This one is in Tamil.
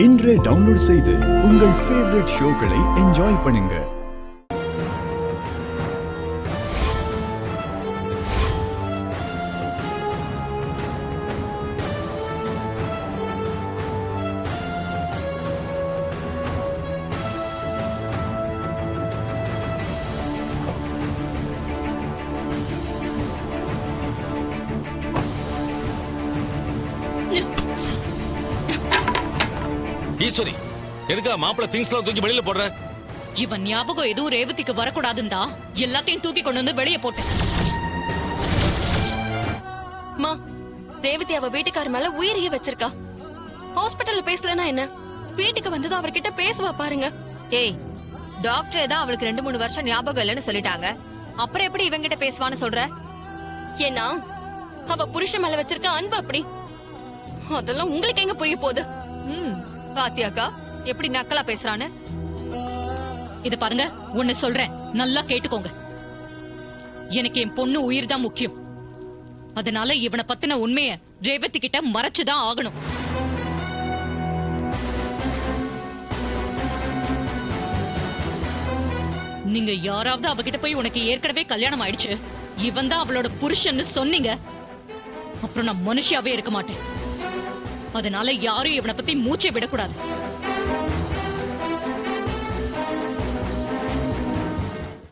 இன்றே டவுன்லோட் செய்து உங்கள் ஃபேவரட் ஷோக்களை என்ஜாய் பண்ணுங்க. ஈஸ்வரி, எதுக்கா மாப்பிள்ள திங்ஸ் எல்லாம் தூக்கி வெளியில போடுற? இவன் ஞாபகம் எதுவும் ரேவதிக்கு வரக்கூடாதுந்தா எல்லாத்தையும் தூக்கி கொண்டு வந்து வெளியே போட்டேன். ரேவதி அவ வீட்டுக்கார மேல உயிரையே வச்சிருக்கா. ஹாஸ்பிட்டல்ல பேசலனா என்ன, வீட்டுக்கு வந்தது அவர்கிட்ட பேசுவா பாருங்க. ஏய், டாக்டர் தான் அவளுக்கு 2-3 வருஷம் ஞாபகம் இல்லைன்னு சொல்லிட்டாங்க. அப்புறம் எப்படி இவங்கிட்ட பேசுவான்னு சொல்ற? ஏன்னா அவ புருஷன் மேல வச்சிருக்க அன்பு அப்படி. அதெல்லாம் உங்களுக்கு எங்க புரிய போகுது? பாத்தியாக்கா எப்படி நக்கலா பேசுறான்னு? இத பாருங்க, ஒன்னு சொல்றேன், நல்லா கேட்டுக்கோங்க. எனக்கு என் பொண்ணு உயிர் தான் முக்கியம். அதனால இவனை பத்தின உண்மைய ரேவதி கிட்ட மறைச்சுதான் ஆகணும். நீங்க யாராவது அவகிட்ட போய் உனக்கு ஏற்கனவே கல்யாணம் ஆயிடுச்சு, இவன் தான் அவளோட புருஷன்னு சொன்னீங்க, அப்புறம் நான் மனுஷியாவே இருக்க மாட்டேன். அதனால யாரும் இவனை பத்தி மூச்சை விடக்கூடாது.